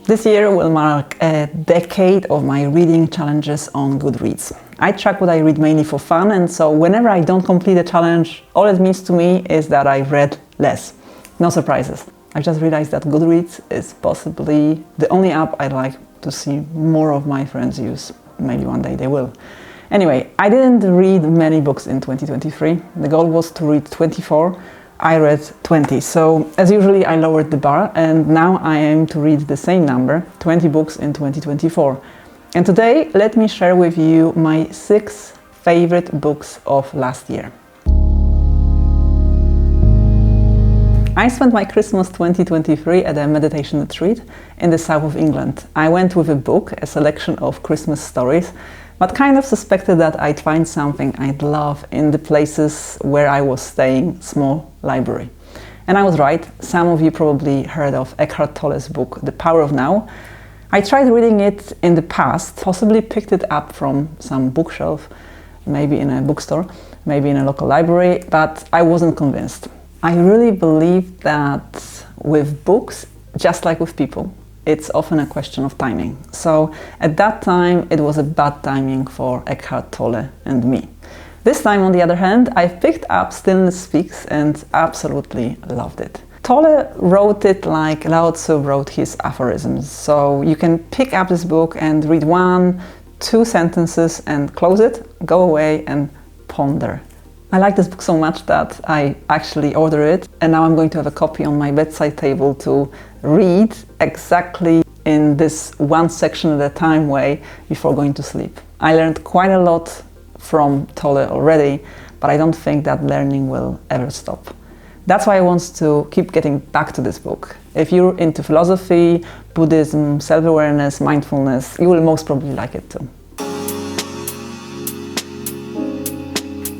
This year will mark a decade of my reading challenges on Goodreads. I track what I read mainly for fun, and so whenever I don't complete a challenge, all it means to me is that I read less. No surprises. I just realized that Goodreads is possibly the only app I'd like to see more of my friends use. Maybe one day they will. Anyway, I didn't read many books in 2023. The goal was to read 24. I read 20, so as usually I lowered the bar, and now I aim to read the same number, 20 books in 2024. And today, let me share with you my 6 favorite books of last year. I spent my Christmas 2023 at a meditation retreat in the south of England. I went with a book, a selection of Christmas stories, but kind of suspected that I'd find something I'd love in the places where I was staying, small library. And I was right. Some of you probably heard of Eckhart Tolle's book, The Power of Now. I tried reading it in the past, possibly picked it up from some bookshelf, maybe in a bookstore, maybe in a local library, but I wasn't convinced. I really believe that with books, just like with people, it's often a question of timing. So at that time, it was a bad timing for Eckhart Tolle and me. This time, on the other hand, I picked up Stillness Speaks and absolutely loved it. Tolle wrote it like Lao Tzu wrote his aphorisms. So you can pick up this book and read 1, 2 sentences and close it, go away and ponder. I like this book so much that I actually ordered it, and now I'm going to have a copy on my bedside table to read exactly in this one section at a time way before going to sleep. I learned quite a lot from Tolle already, but I don't think that learning will ever stop. That's why I want to keep getting back to this book. If you're into philosophy, Buddhism, self-awareness, mindfulness, you will most probably like it too.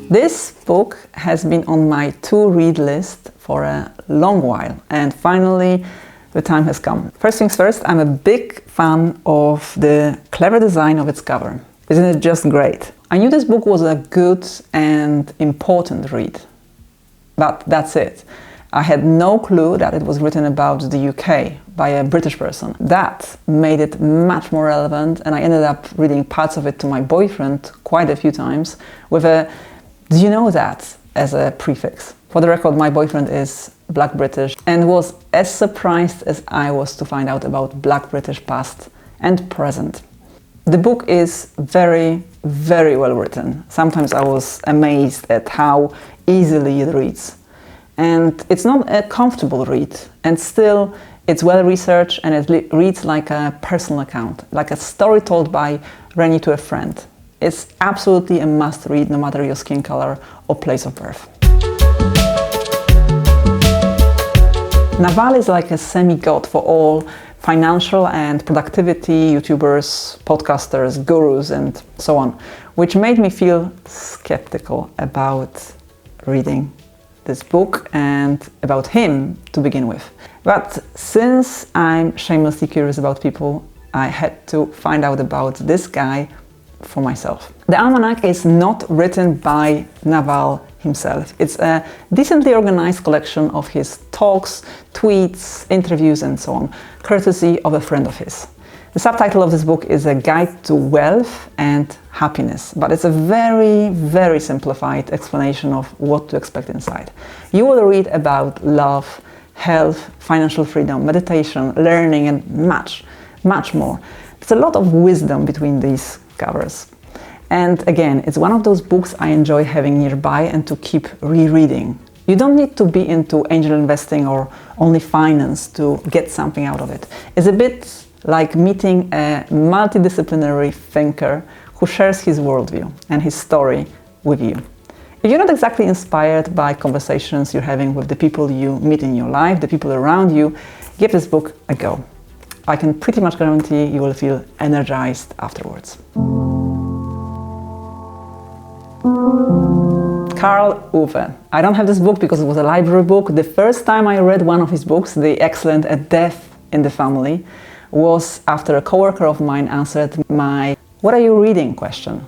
This book has been on my to-read list for a long while, and finally the time has come. First things first, I'm a big fan of the clever design of its cover. Isn't it just great? I knew this book was a good and important read, but that's it. I had no clue that it was written about the UK by a British person. That made it much more relevant, and I ended up reading parts of it to my boyfriend quite a few times with a "Do you know that?" as a prefix. For the record, my boyfriend is Black British and was as surprised as I was to find out about Black British past and present. The book is very, very well written. Sometimes I was amazed at how easily it reads. And it's not a comfortable read, and still it's well researched, and it reads like a personal account, like a story told by Rennie to a friend. It's absolutely a must-read, no matter your skin color or place of birth. Naval is like a semi-god for all financial and productivity YouTubers, podcasters, gurus, and so on, which made me feel skeptical about reading this book and about him to begin with. But since I'm shamelessly curious about people, I had to find out about this guy for myself. The Almanac is not written by Naval himself. It's a decently organized collection of his talks, tweets, interviews, and so on, courtesy of a friend of his. The subtitle of this book is A Guide to Wealth and Happiness, but it's a very, very simplified explanation of what to expect inside. You will read about love, health, financial freedom, meditation, learning, and much, much more. There's a lot of wisdom between these covers. And again, it's one of those books I enjoy having nearby and to keep rereading. You don't need to be into angel investing or only finance to get something out of it. It's a bit like meeting a multidisciplinary thinker who shares his worldview and his story with you. If you're not exactly inspired by conversations you're having with the people you meet in your life, the people around you, give this book a go. I can pretty much guarantee you will feel energized afterwards. Karl Ove. I don't have this book because it was a library book. The first time I read one of his books, the excellent A Death in the Family, was after a coworker of mine answered my "What are you reading?" question.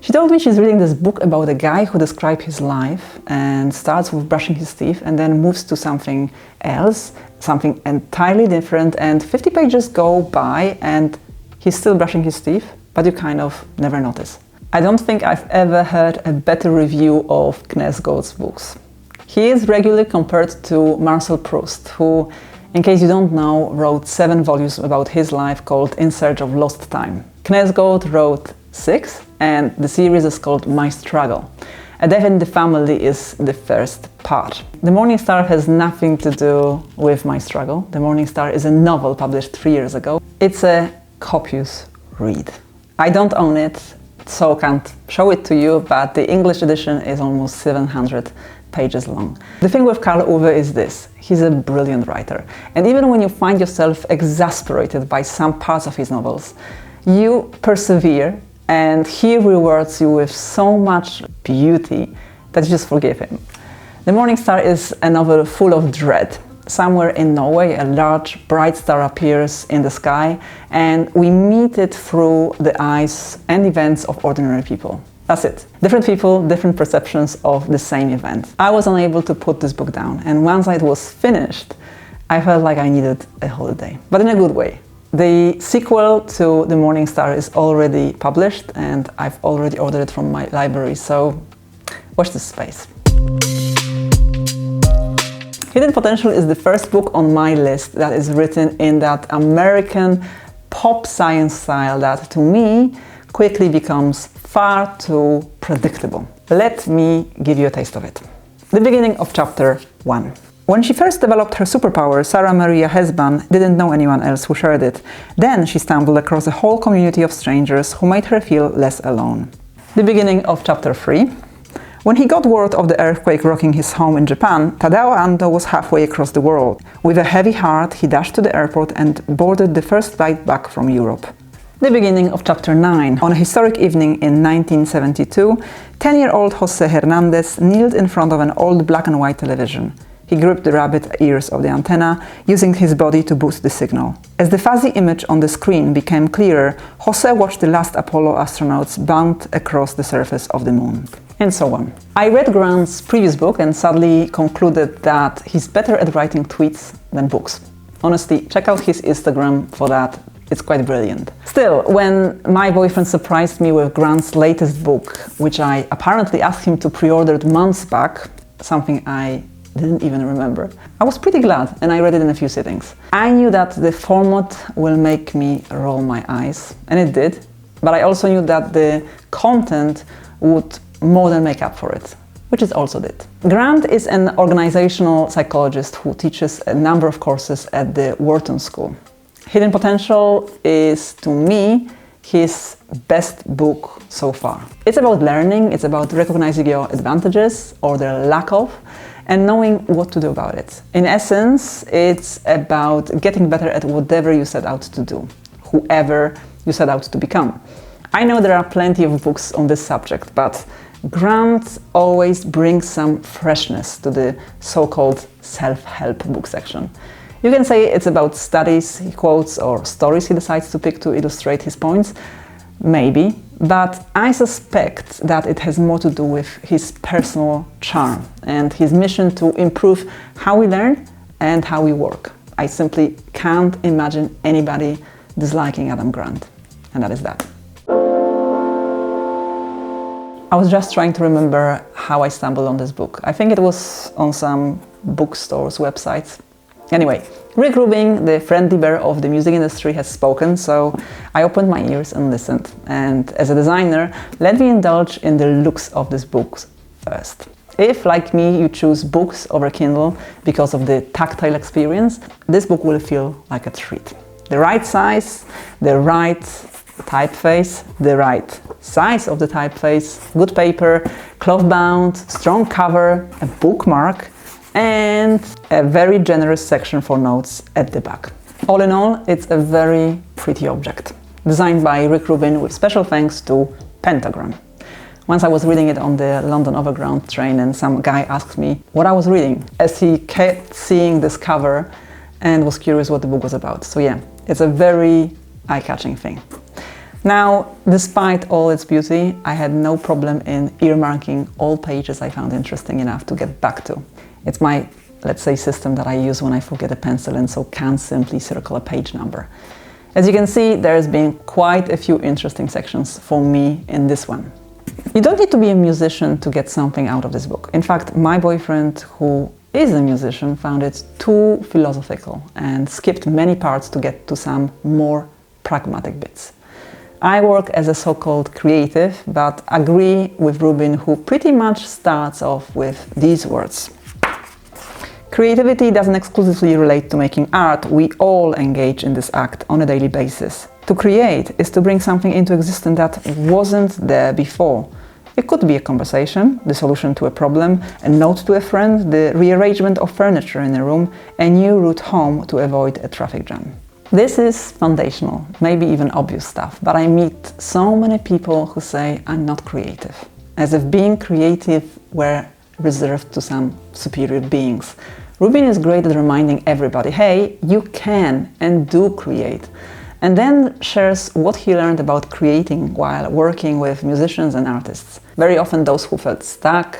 She told me she's reading this book about a guy who describes his life and starts with brushing his teeth and then moves to something else, something entirely different, and 50 pages go by and he's still brushing his teeth, but you kind of never notice. I don't think I've ever heard a better review of Knausgård's books. He is regularly compared to Marcel Proust, who, in case you don't know, wrote 7 volumes about his life called In Search of Lost Time. Knausgård wrote 6, and the series is called My Struggle. A Death in the Family is the first part. The Morning Star has nothing to do with My Struggle. The Morning Star is a novel published 3 years ago. It's a copious read. I don't own it, so can't show it to you, but the English edition is almost 700 pages long. The thing with Karl Ove is this: he's a brilliant writer, and even when you find yourself exasperated by some parts of his novels, you persevere and he rewards you with so much beauty that you just forgive him. The Morning Star is a novel full of dread. Somewhere in Norway, a large, bright star appears in the sky, and we meet it through the eyes and events of ordinary people. That's it. Different people, different perceptions of the same event. I was unable to put this book down, and once it was finished, I felt like I needed a holiday, but in a good way. The sequel to The Morning Star is already published, and I've already ordered it from my library, so watch this space. Hidden Potential is the first book on my list that is written in that American pop science style that, to me, quickly becomes far too predictable. Let me give you a taste of it. The beginning of chapter 1. When she first developed her superpower, Sarah Maria Hesban didn't know anyone else who shared it. Then she stumbled across a whole community of strangers who made her feel less alone. The beginning of chapter 3. When he got word of the earthquake rocking his home in Japan, Tadao Ando was halfway across the world. With a heavy heart, he dashed to the airport and boarded the first flight back from Europe. The beginning of chapter 9. On a historic evening in 1972, 10-year-old Jose Hernandez kneeled in front of an old black and white television. He gripped the rabbit ears of the antenna, using his body to boost the signal. As the fuzzy image on the screen became clearer, Jose watched the last Apollo astronauts bound across the surface of the moon. And so on. I read Grant's previous book and sadly concluded that he's better at writing tweets than books. Honestly, check out his Instagram for that. It's quite brilliant. Still, when my boyfriend surprised me with Grant's latest book, which I apparently asked him to pre-order months back, something I didn't even remember, I was pretty glad and I read it in a few sittings. I knew that the format will make me roll my eyes, and it did, but I also knew that the content would more than make up for it, which it also did. Grant is an organizational psychologist who teaches a number of courses at the Wharton School. Hidden Potential is, to me, his best book so far. It's about learning, it's about recognizing your advantages or their lack of, and knowing what to do about it. In essence, it's about getting better at whatever you set out to do, whoever you set out to become. I know there are plenty of books on this subject, but Grant always brings some freshness to the so-called self-help book section. You can say it's about studies he quotes or stories he decides to pick to illustrate his points, maybe, but I suspect that it has more to do with his personal charm and his mission to improve how we learn and how we work. I simply can't imagine anybody disliking Adam Grant, and that is that. I was just trying to remember how I stumbled on this book. I think it was on some bookstore's website. Anyway, Rick Rubin, the friendly bear of the music industry, has spoken, so I opened my ears and listened. And as a designer, let me indulge in the looks of this book first. If, like me, you choose books over Kindle because of the tactile experience, this book will feel like a treat. The right size, the right typeface, the right size of the typeface, good paper, cloth bound, strong cover, a bookmark, and a very generous section for notes at the back. All in all, it's a very pretty object, designed by Rick Rubin with special thanks to Pentagram. Once I was reading it on the London Overground train and some guy asked me what I was reading, as he kept seeing this cover and was curious what the book was about. So yeah, it's a very eye-catching thing. Now, despite all its beauty, I had no problem in earmarking all pages I found interesting enough to get back to. It's my, let's say, system that I use when I forget a pencil and so can't simply circle a page number. As you can see, there's been quite a few interesting sections for me in this one. You don't need to be a musician to get something out of this book. In fact, my boyfriend, who is a musician, found it too philosophical and skipped many parts to get to some more pragmatic bits. I work as a so-called creative, but agree with Rubin, who pretty much starts off with these words. Creativity doesn't exclusively relate to making art. We all engage in this act on a daily basis. To create is to bring something into existence that wasn't there before. It could be a conversation, the solution to a problem, a note to a friend, the rearrangement of furniture in a room, a new route home to avoid a traffic jam. This is foundational, maybe even obvious stuff, but I meet so many people who say I'm not creative, as if being creative were reserved to some superior beings. Rubin is great at reminding everybody, hey, you can and do create, and then shares what he learned about creating while working with musicians and artists. Very often those who felt stuck,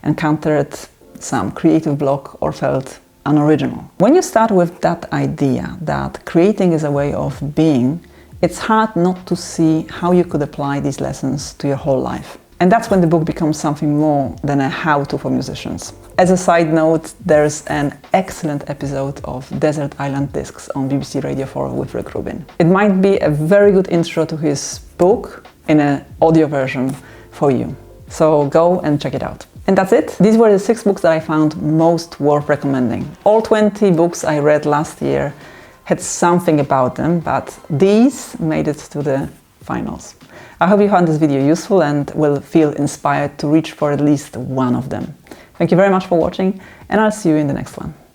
encountered some creative block or felt unoriginal. When you start with that idea that creating is a way of being, it's hard not to see how you could apply these lessons to your whole life. And that's when the book becomes something more than a how-to for musicians. As a side note, there's an excellent episode of Desert Island Discs on BBC Radio 4 with Rick Rubin. It might be a very good intro to his book in an audio version for you. So go and check it out. And that's it. These were the 6 books that I found most worth recommending. All 20 books I read last year had something about them, but these made it to the finals. I hope you found this video useful and will feel inspired to reach for at least one of them. Thank you very much for watching, and I'll see you in the next one.